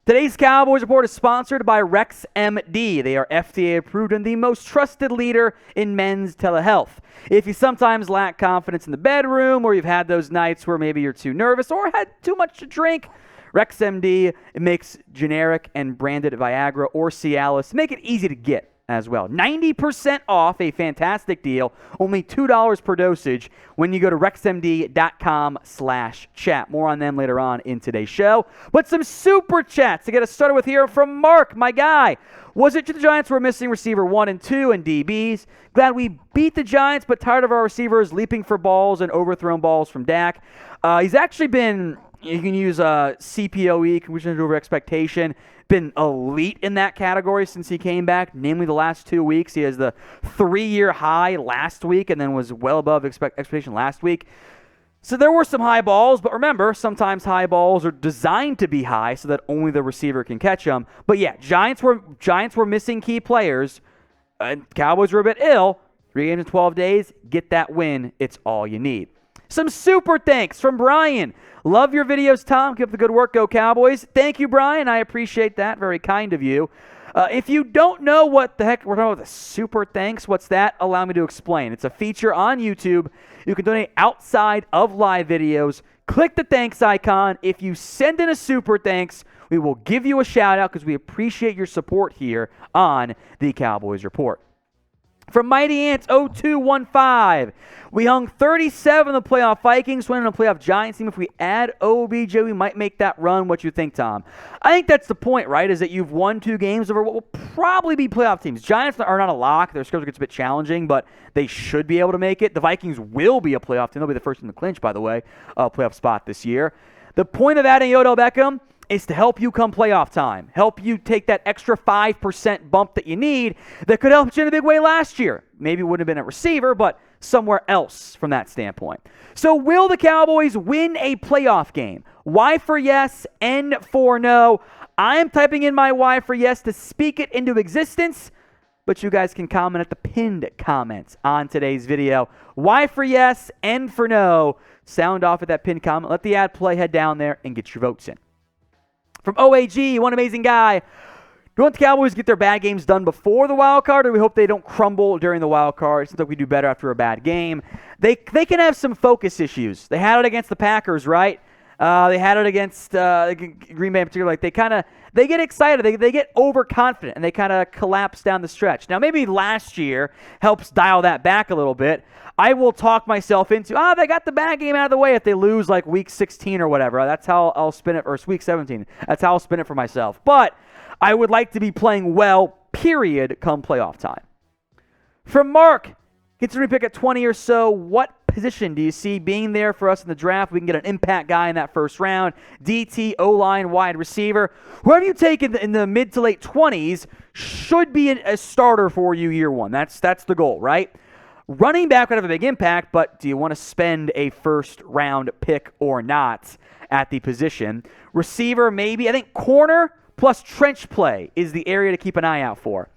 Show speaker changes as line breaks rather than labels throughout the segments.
Today's Cowboys Report is sponsored by RexMD. They are FDA approved and the most trusted leader in men's telehealth. If you sometimes lack confidence in the bedroom, or you've had those nights where maybe you're too nervous or had too much to drink, RexMD makes generic and branded Viagra or Cialis to make it easy to get as well. 90% off, a fantastic deal. Only $2 per dosage when you go to rexmd.com/chat. More on them later on in today's show. But some super chats to get us started with here from Mark, my guy. Was it the Giants were missing receiver 1 and 2 and DBs? Glad we beat the Giants, but tired of our receivers leaping for balls and overthrown balls from Dak. He's actually been, you can use CPOE, completion over expectation, been elite in that category since he came back, namely the last 2 weeks. He has the 3-year high last week and then was well above expectation last week. So there were some high balls, but remember, sometimes high balls are designed to be high so that only the receiver can catch them. But yeah, Giants were missing key players, and Cowboys were a bit ill. 3 games in 12 days, get that win. It's all you need. Some super thanks from Brian. Love your videos, Tom. Keep up the good work. Go Cowboys. Thank you, Brian. I appreciate that. Very kind of you. If you don't know what the heck we're talking about, the super thanks, what's that? Allow me to explain. It's a feature on YouTube. You can donate outside of live videos. Click the thanks icon. If you send in a super thanks, we will give you a shout out because we appreciate your support here on the Cowboys Report. From Mighty Ants 0215, we hung 37 in the playoff Vikings, winning a playoff Giants team. If we add OBJ, we might make that run. What you think, Tom? I think that's the point, right, is that you've won 2 games over what will probably be playoff teams. Giants are not a lock. Their schedule gets a bit challenging, but they should be able to make it. The Vikings will be a playoff team. They'll be the first in the clinch, by the way, playoff spot this year. The point of adding Odell Beckham is to help you come playoff time, help you take that extra 5% bump that you need that could help you in a big way last year. Maybe it wouldn't have been a receiver, but somewhere else from that standpoint. So will the Cowboys win a playoff game? Y for yes, N for no. I am typing in my Y for yes to speak it into existence, but you guys can comment at the pinned comments on today's video. Y for yes, N for no. Sound off at that pinned comment. Let the ad play, head down there, and get your votes in. From OAG, one amazing guy. Do you want the Cowboys to get their bad games done before the wild card, or we hope they don't crumble during the wild card? It seems like we do better after a bad game. They can have some focus issues. They had it against the Packers, right? They had it against Green Bay in particular. Like they get excited, they get overconfident, and they kind of collapse down the stretch. Now, maybe last year helps dial that back a little bit. I will talk myself into, they got the bad game out of the way if they lose like week 16 or whatever. That's how I'll spin it, or week 17. That's how I'll spin it for myself. But I would like to be playing well, period, come playoff time. From Mark, considering we pick at 20 or so, what position do you see being there for us in the draft? We can get an impact guy in that first round. DT, O-line, wide receiver. Whoever you take in the mid to late 20s should be a starter for you year one. That's the goal, right? Running back would have a big impact, but do you want to spend a first-round pick or not at the position? Receiver, maybe. I think corner plus trench play is the area to keep an eye out for.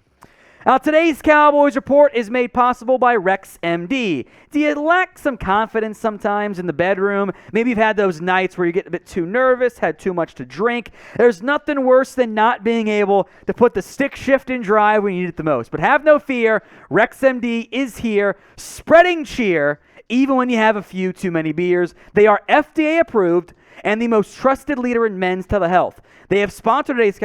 Now, today's Cowboys Report is made possible by RexMD. Do you lack some confidence sometimes in the bedroom? Maybe you've had those nights where you get a bit too nervous, had too much to drink. There's nothing worse than not being able to put the stick shift in drive when you need it the most. But have no fear, RexMD is here, spreading cheer, even when you have a few too many beers. They are FDA approved and the most trusted leader in men's telehealth. They have sponsored today's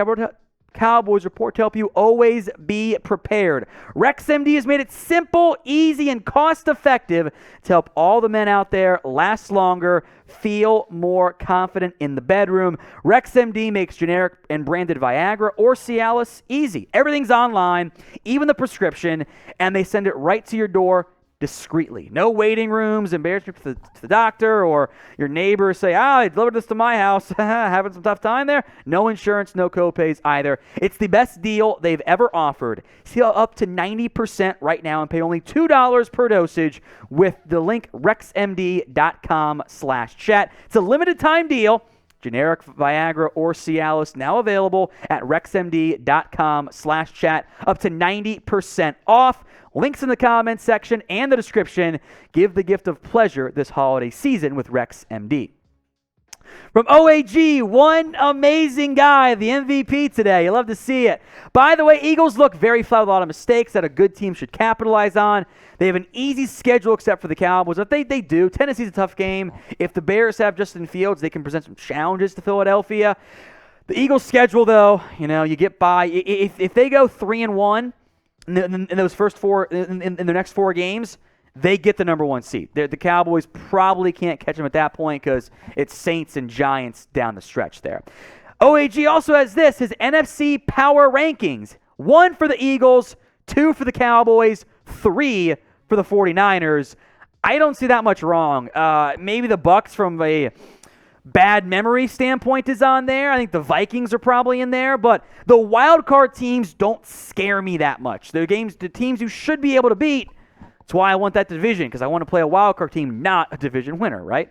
Cowboys Report to help you always be prepared. RexMD has made it simple, easy, and cost-effective to help all the men out there last longer, feel more confident in the bedroom. RexMD makes generic and branded Viagra or Cialis easy. Everything's online, even the prescription, and they send it right to your door discreetly. No waiting rooms, embarrassment to the doctor, or your neighbors say, I delivered this to my house. Having some tough time there? No insurance, no copays either. It's the best deal they've ever offered. See up to 90% right now and pay only $2 per dosage with the link rexmd.com/chat. It's a limited time deal. Generic Viagra or Cialis now available at rexmd.com/chat. Up to 90% off. Links in the comments section and the description. Give the gift of pleasure this holiday season with RexMD. From OAG, one amazing guy, the MVP today. You love to see it. By the way, Eagles look very flat with a lot of mistakes that a good team should capitalize on. They have an easy schedule except for the Cowboys. If they do, Tennessee's a tough game. If the Bears have Justin Fields, they can present some challenges to Philadelphia. The Eagles' schedule, though, you get by. If they go 3-1 in those first four, in the next four games, they get the number one seed. The Cowboys probably can't catch them at that point because it's Saints and Giants down the stretch there. OAG also has his NFC power rankings. 1 for the Eagles, 2 for the Cowboys, 3 for the 49ers. I don't see that much wrong. Maybe the Bucs from a bad memory standpoint is on there. I think the Vikings are probably in there, but the wild card teams don't scare me that much. The teams you should be able to beat. That's why I want that division, because I want to play a wild card team, not a division winner, right?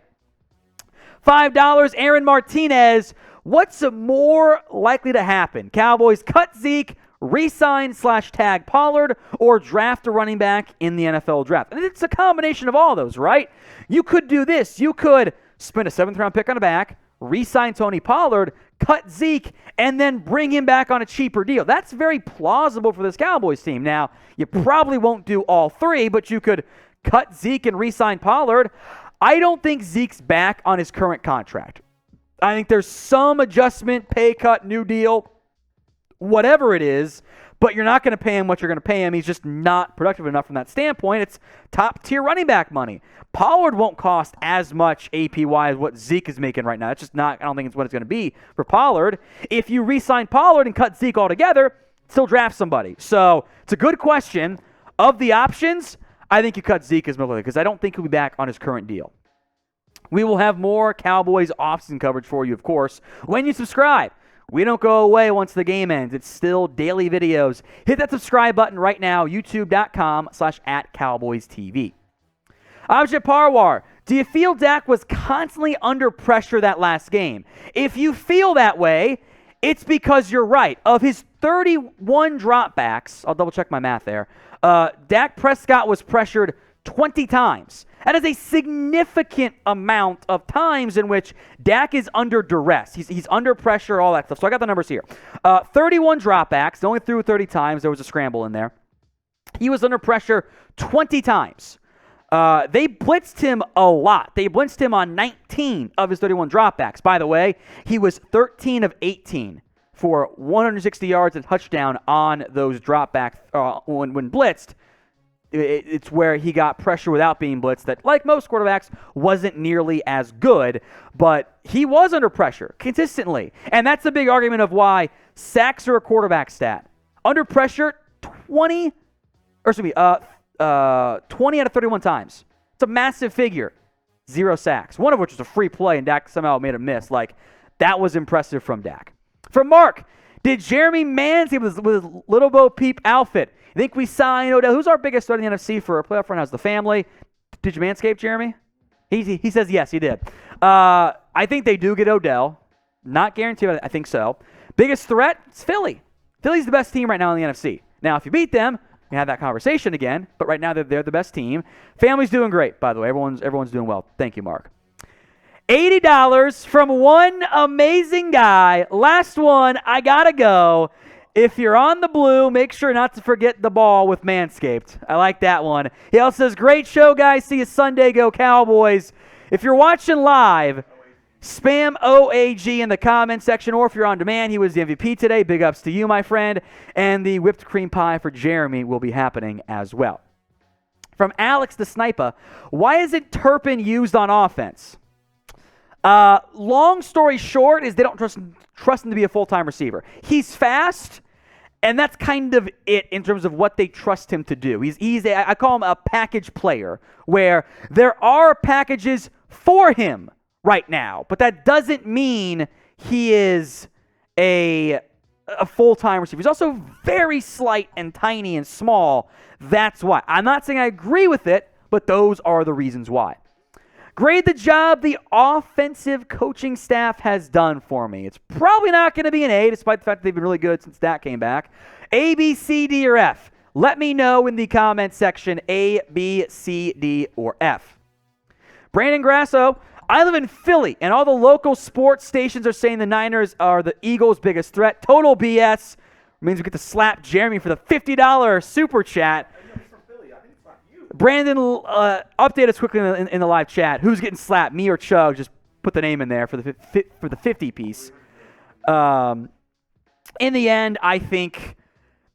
$5, Aaron Martinez. What's more likely to happen? Cowboys cut Zeke, re-sign / tag Pollard, or draft a running back in the NFL draft. And it's a combination of all those, right? You could do this. You could spend a 7th-round pick on a back, re-sign Tony Pollard, cut Zeke, and then bring him back on a cheaper deal. That's very plausible for this Cowboys team. Now, you probably won't do all three, but you could cut Zeke and re-sign Pollard. I don't think Zeke's back on his current contract. I think there's some adjustment, pay cut, new deal, whatever it is, but you're not going to pay him what you're going to pay him. He's just not productive enough from that standpoint. It's top-tier running back money. Pollard won't cost as much APY as what Zeke is making right now. It's just not, I don't think it's what it's going to be for Pollard. If you re-sign Pollard and cut Zeke altogether, still draft somebody. So it's a good question. Of the options, I think you cut Zeke as Miller because I don't think he'll be back on his current deal. We will have more Cowboys offseason coverage for you, of course, when you subscribe. We don't go away once the game ends. It's still daily videos. Hit that subscribe button right now, youtube.com/@CowboysTV. Abhijit Parwar, do you feel Dak was constantly under pressure that last game? If you feel that way, it's because you're right. Of his 31 dropbacks, I'll double-check my math there, Dak Prescott was pressured 20 times. That is a significant amount of times in which Dak is under duress. He's under pressure, all that stuff. So I got the numbers here. 31 dropbacks. They only threw 30 times. There was a scramble in there. He was under pressure 20 times. They blitzed him a lot. They blitzed him on 19 of his 31 dropbacks. By the way, he was 13 of 18 for 160 yards and touchdown on those dropbacks when blitzed. It's where he got pressure without being blitzed that, like most quarterbacks, wasn't nearly as good, but he was under pressure consistently. And that's the big argument of why sacks are a quarterback stat. Under pressure, 20 out of 31 times. It's a massive figure. 0 sacks, one of which was a free play, and Dak somehow made a miss. That was impressive from Dak. From Mark, did Jeremy Manscaped with his Little Bo Peep outfit, I think we signed Odell? Who's our biggest threat in the NFC for a playoff run? How's the family? Did you Manscaped, Jeremy? He says yes, he did. I think they do get Odell. Not guaranteed, but I think so. Biggest threat? It's Philly. Philly's the best team right now in the NFC. Now, if you beat them, we have that conversation again, but right now they're the best team. Family's doing great, by the way. Everyone's doing well. Thank you, Mark. $80 from one amazing guy. Last one, I gotta go. If you're on the blue, make sure not to forget the ball with Manscaped. I like that one. He also says, great show, guys. See you Sunday. Go Cowboys. If you're watching live, spam OAG in the comment section, or if you're on demand, he was the MVP today. Big ups to you, my friend. And the whipped cream pie for Jeremy will be happening as well. From Alex the Sniper, why isn't Turpin used on offense? Long story short is they don't trust him to be a full-time receiver. He's fast, and that's kind of it in terms of what they trust him to do. I call him a package player, where there are packages for him right now, but that doesn't mean he is a full-time receiver. He's also very slight and tiny and small. That's why. I'm not saying I agree with it, but those are the reasons why. Grade the job the offensive coaching staff has done for me. It's probably not going to be an A, despite the fact that they've been really good since Dak came back. A, B, C, D, or F? Let me know in the comment section, A, B, C, D, or F. Brandon Grasso, I live in Philly, and all the local sports stations are saying the Niners are the Eagles' biggest threat. Total BS. Means we get to slap Jeremy for the $50 super chat. Brandon, update us quickly in the live chat. Who's getting slapped, me or Chug? Just put the name in there for the 50 piece. In the end, I think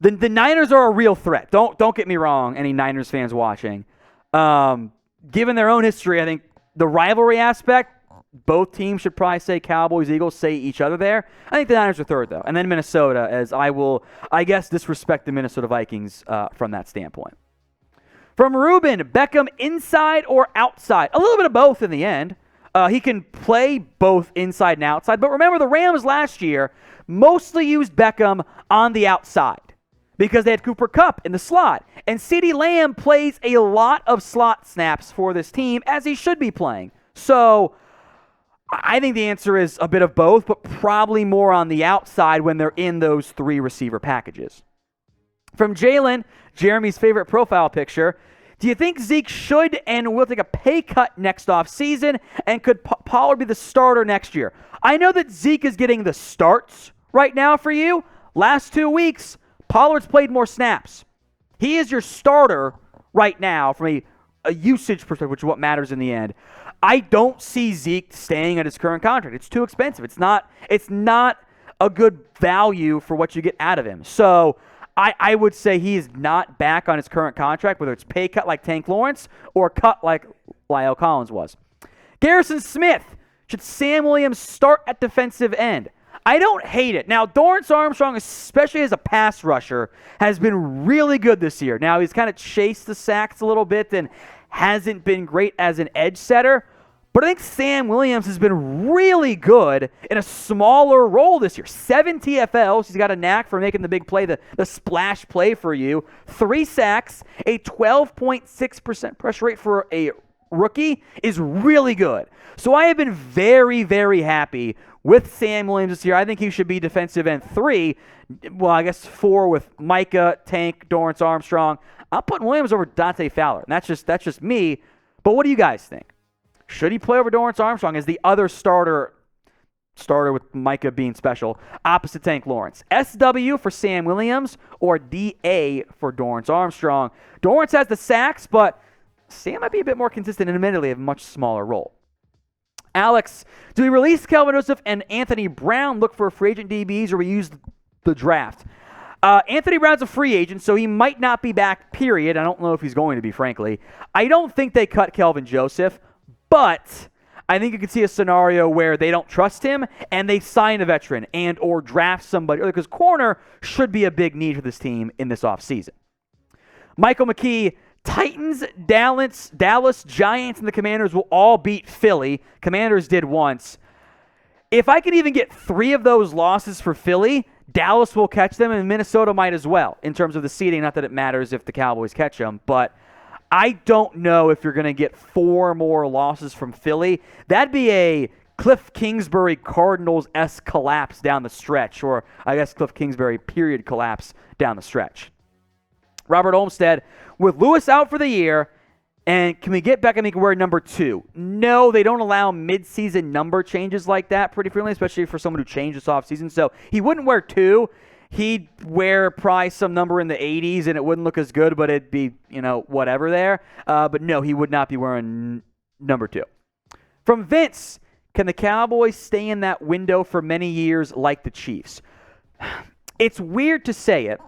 the Niners are a real threat. Don't get me wrong, any Niners fans watching. Given their own history, I think the rivalry aspect, both teams should probably say Cowboys, Eagles, say each other there. I think the Niners are third, though. And then Minnesota, as I will, I guess, disrespect the Minnesota Vikings from that standpoint. From Ruben, Beckham inside or outside? A little bit of both in the end. He can play both inside and outside. But remember, the Rams last year mostly used Beckham on the outside because they had Cooper Kupp in the slot. And CeeDee Lamb plays a lot of slot snaps for this team, as he should be playing. So I think the answer is a bit of both, but probably more on the outside when they're in those 3 receiver packages. From Jalen, Jeremy's favorite profile picture, do you think Zeke should and will take a pay cut next offseason, and could Pollard be the starter next year? I know that Zeke is getting the starts right now for you. Last 2 weeks, Pollard's played more snaps. He is your starter right now from a usage perspective, which is what matters in the end. I don't see Zeke staying at his current contract. It's too expensive. It's not a good value for what you get out of him. So I would say he is not back on his current contract, whether it's pay cut like Tank Lawrence or cut like Lyle Collins was. Garrison Smith, should Sam Williams start at defensive end? I don't hate it. Now, Dorrance Armstrong, especially as a pass rusher, has been really good this year. Now, he's kind of chased the sacks a little bit and hasn't been great as an edge setter. But I think Sam Williams has been really good in a smaller role this year. 7 TFLs. He's got a knack for making the big play, the splash play for you. 3 sacks, a 12.6% pressure rate for a rookie is really good. So I have been very, very happy with Sam Williams this year. I think he should be defensive end 3. Well, I guess 4 with Micah, Tank, Dorrance Armstrong. I'm putting Williams over Dante Fowler. And that's just me. But what do you guys think? Should he play over Dorrance Armstrong as the other starter with Micah being special, opposite Tank Lawrence? SW for Sam Williams or DA for Dorrance Armstrong? Dorrance has the sacks, but Sam might be a bit more consistent and admittedly a much smaller role. Alex, do we release Kelvin Joseph and Anthony Brown, look for free agent DBs, or we use the draft? Anthony Brown's a free agent, so he might not be back, period. I don't know if he's going to be, frankly. I don't think they cut Kelvin Joseph, but I think you could see a scenario where they don't trust him and they sign a veteran and or draft somebody, because corner should be a big need for this team in this offseason. Michael McKee, Titans, Dallas, Giants, and the Commanders will all beat Philly. Commanders did once. If I could even get 3 of those losses for Philly, Dallas will catch them, and Minnesota might as well in terms of the seeding. Not that it matters if the Cowboys catch them, but I don't know if you're going to get 4 more losses from Philly. That'd be a Cliff Kingsbury Cardinals-esque collapse down the stretch, or I guess Cliff Kingsbury period collapse down the stretch. Robert Olmstead, with Lewis out for the year, and can we get Beckham? He can wear number 2. No, they don't allow mid-season number changes like that pretty frequently, especially for someone who changed this offseason. So he wouldn't wear 2. He'd wear probably some number in the 80s, and it wouldn't look as good, but it'd be, whatever there. But no, he would not be wearing number 2. From Vince, can the Cowboys stay in that window for many years like the Chiefs? It's weird to say it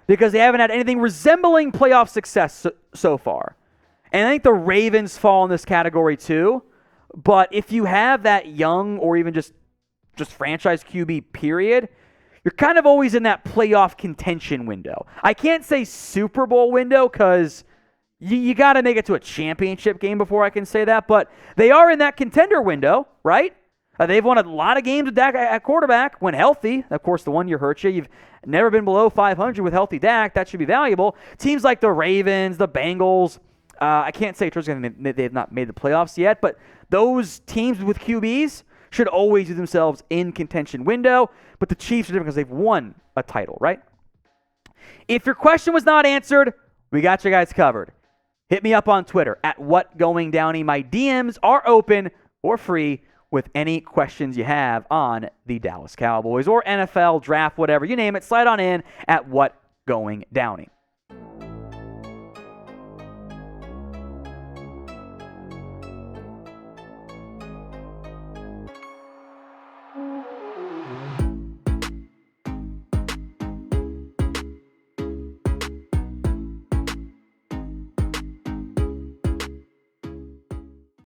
because they haven't had anything resembling playoff success so far. And I think the Ravens fall in this category too. But if you have that young or even just franchise QB period, you're kind of always in that playoff contention window. I can't say Super Bowl window because you got to make it to a championship game before I can say that. But they are in that contender window, right? They've won a lot of games with Dak at quarterback when healthy. Of course, the 1 year hurts you. You've never been below 500 with healthy Dak. That should be valuable. Teams like the Ravens, the Bengals, I can't say they've not made the playoffs yet, but those teams with QBs should always do themselves in contention window. But the Chiefs are different because they've won a title, right? If your question was not answered, we got you guys covered. Hit me up on Twitter at WhatGoingDowny. My DMs are open. or free with any questions you have on the Dallas Cowboys or NFL draft, whatever. You name it, slide on in at What Going Downy.